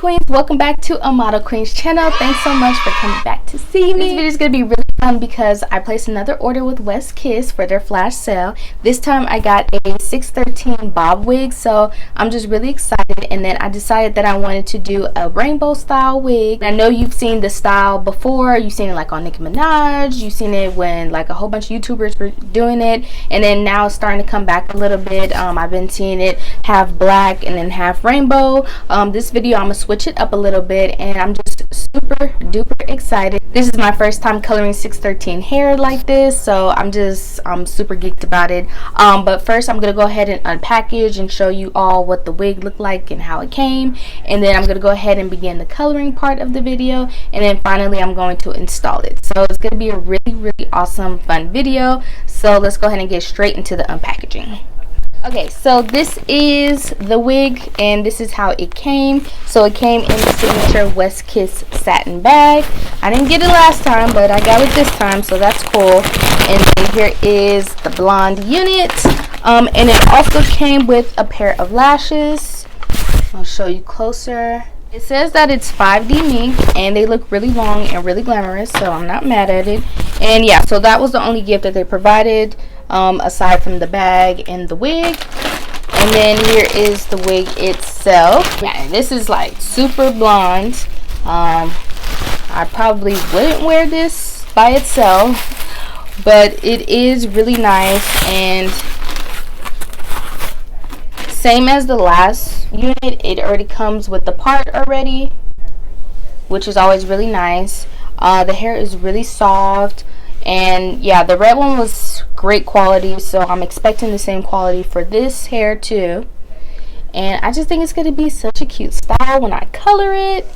Queens, welcome back to a Model Queens channel. Thanks so much for coming back to see me. This video is going to be really fun because I placed another order with West Kiss for their flash sale. This time I got a 613 bob wig, so I'm just really excited. And then I decided that I wanted to do a rainbow style wig. I know you've seen the style before. You've seen it like on Nicki Minaj. You've seen it when like a whole bunch of YouTubers were doing it, and then now it's starting to come back a little bit. I've been seeing it half black and then half rainbow. This video I'm gonna switch it up a little bit, and I'm just super duper excited. This is my first time coloring 613 hair like this, so I'm super geeked about it. But first I'm gonna go ahead and unpackage and show you all what the wig looked like and how it came, and then I'm gonna go ahead and begin the coloring part of the video, and then finally I'm going to install it. So it's gonna be a really awesome fun video, so let's go ahead and get straight into the unpackaging. Okay, so this is the wig and this is how it came. So it came in the signature West Kiss satin bag. I didn't get it last time, but I got it this time, so that's cool. And then here is the blonde unit, and it also came with a pair of lashes. I'll show you closer. It says that it's 5D mink and they look really long and really glamorous, so I'm not mad at it. And yeah, so that was the only gift that they provided, aside from the bag and the wig. And then here is the wig itself. Yeah, this is like super blonde. I probably wouldn't wear this by itself, but it is really nice, and same as the last unit, it already comes with the part already, which is always really nice. The hair is really soft, and yeah, the red one was great quality, so I'm expecting the same quality for this hair too. And I just think it's going to be such a cute style when I color it.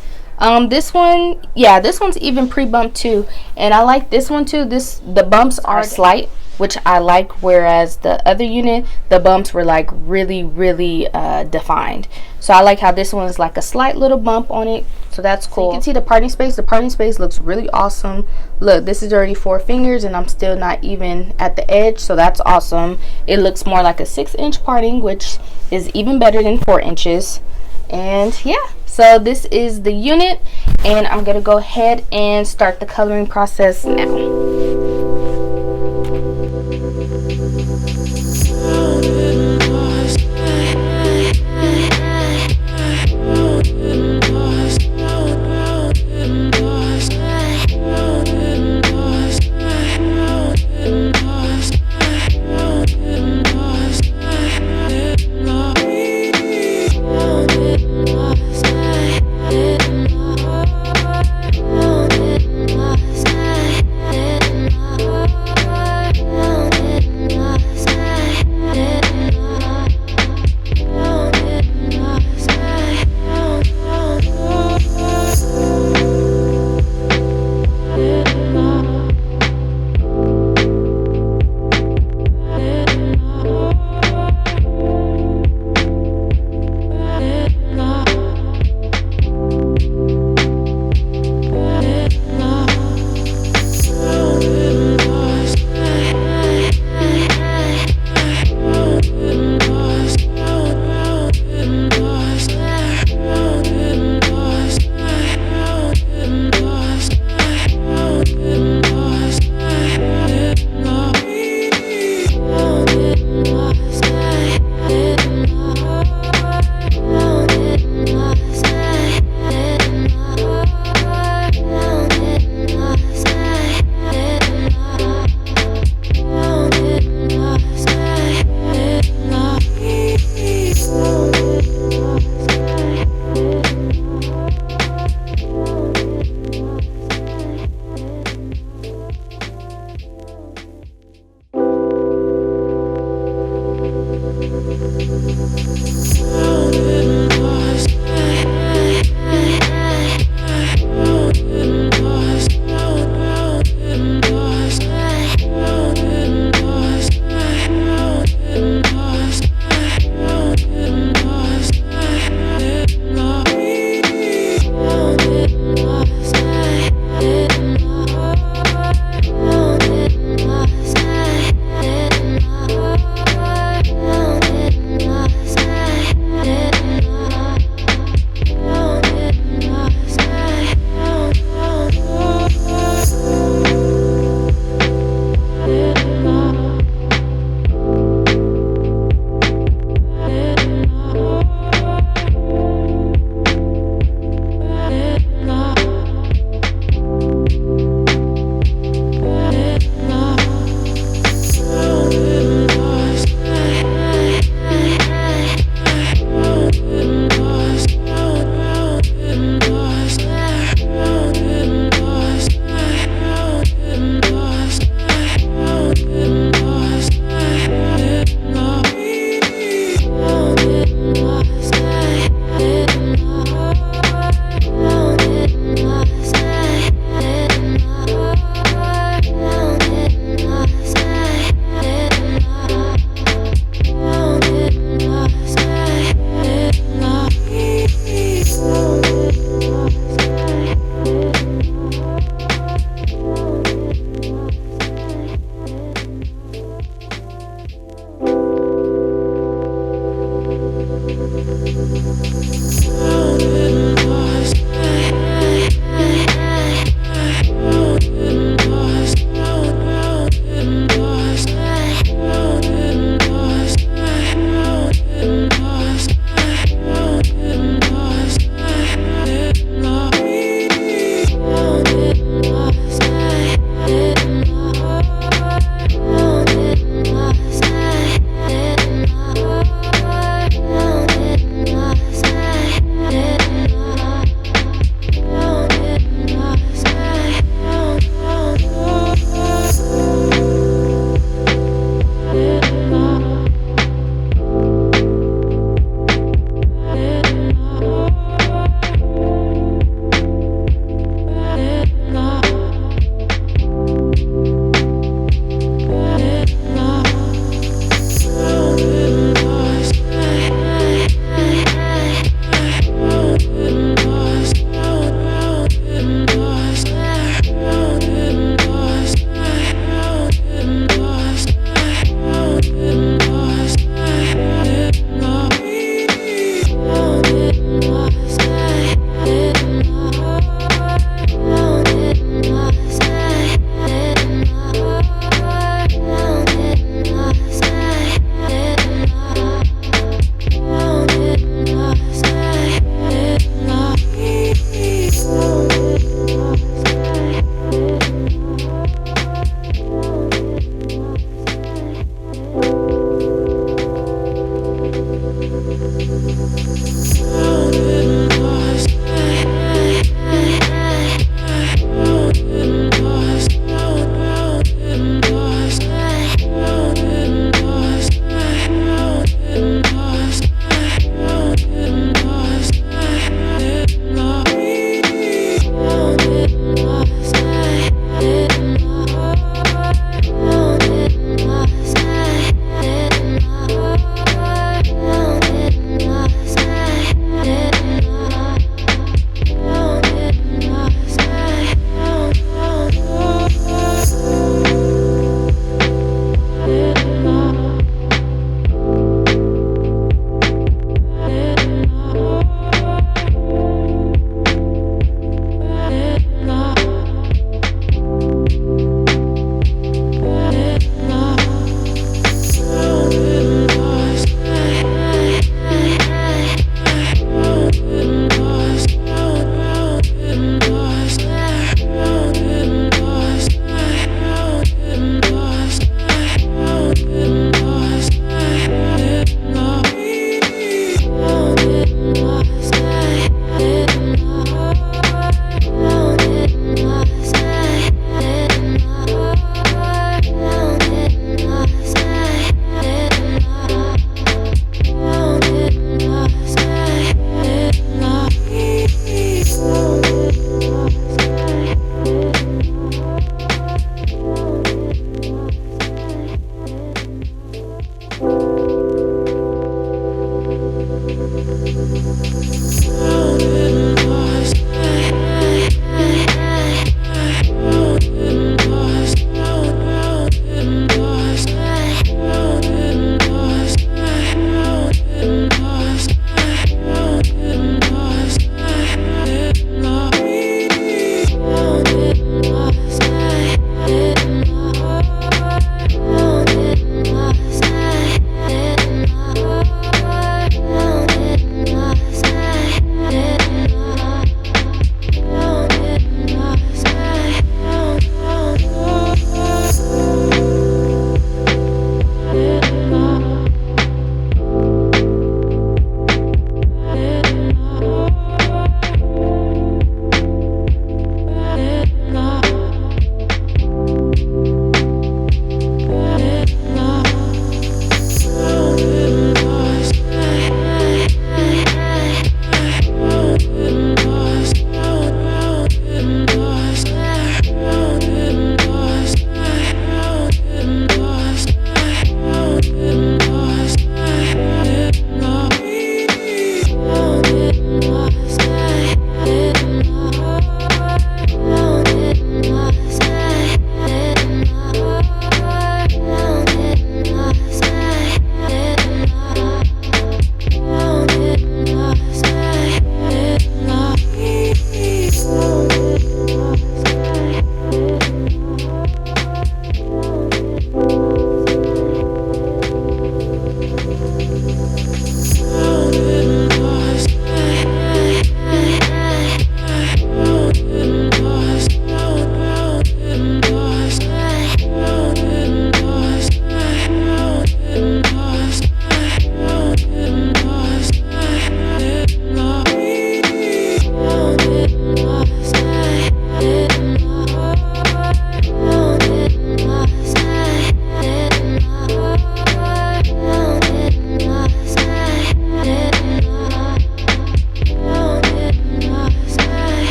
This one, yeah, this one's even pre-bumped too, and I like this one too. The bumps are slight, which I like, whereas the other unit, the bumps were like really defined. So I like how this one is like a slight little bump on it, so that's cool. So you can see the parting space. The parting space looks really awesome. Look, this is already 4 fingers and I'm still not even at the edge, so that's awesome. It looks more like a 6-inch parting, which is even better than 4 inches. And yeah, so this is the unit, and I'm gonna go ahead and start the coloring process now.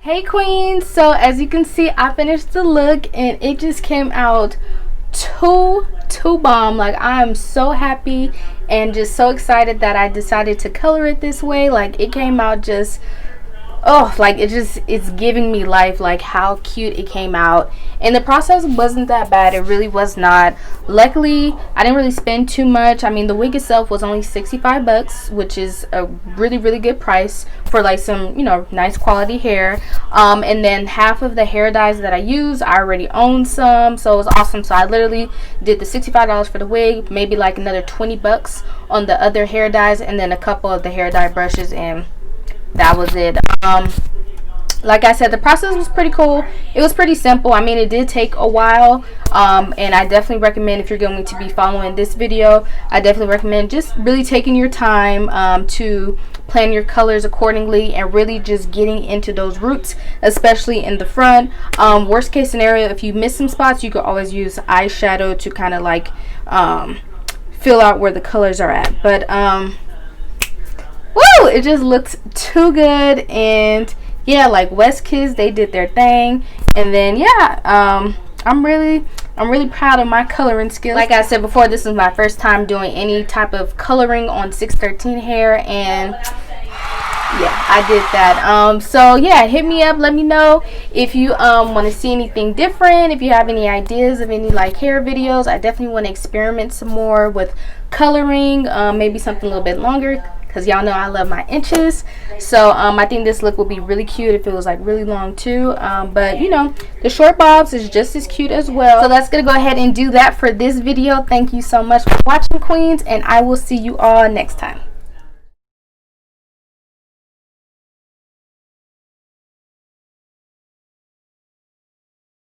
Hey queens, so as you can see, I finished the look and it just came out too bomb. Like, I am so happy and just so excited that I decided to color it this way. Like, it came out just, oh, like it's giving me life. Like, how cute it came out, and the process wasn't that bad. It really was not. Luckily, I didn't really spend too much. I mean, the wig itself was only 65 bucks, which is a really good price for like some, you know, nice quality hair. And then half of the hair dyes that I used, I already own some, so it was awesome. So I literally did the $65 for the wig, maybe like another 20 bucks on the other hair dyes, and then a couple of the hair dye brushes, and that was it. Like I said, the process was pretty cool. It was pretty simple. I mean, it did take a while, and I definitely recommend, if you're going to be following this video, I definitely recommend just really taking your time to plan your colors accordingly and really just getting into those roots, especially in the front. Worst case scenario, if you miss some spots, you could always use eyeshadow to kind of like fill out where the colors are at. But woo, it just looks too good. And yeah, like West Kids, they did their thing. And then yeah, I'm really proud of my coloring skills. Like I said before, this is my first time doing any type of coloring on 613 hair, and yeah, I did that. So yeah, hit me up, let me know if you want to see anything different, if you have any ideas of any like hair videos. I definitely want to experiment some more with coloring, maybe something a little bit longer, because y'all know I love my inches. So I think this look would be really cute if it was like really long too, but you know, the short bobs is just as cute as well. So that's gonna go ahead and do that for this video. Thank you so much for watching, queens, and I will see you all next time.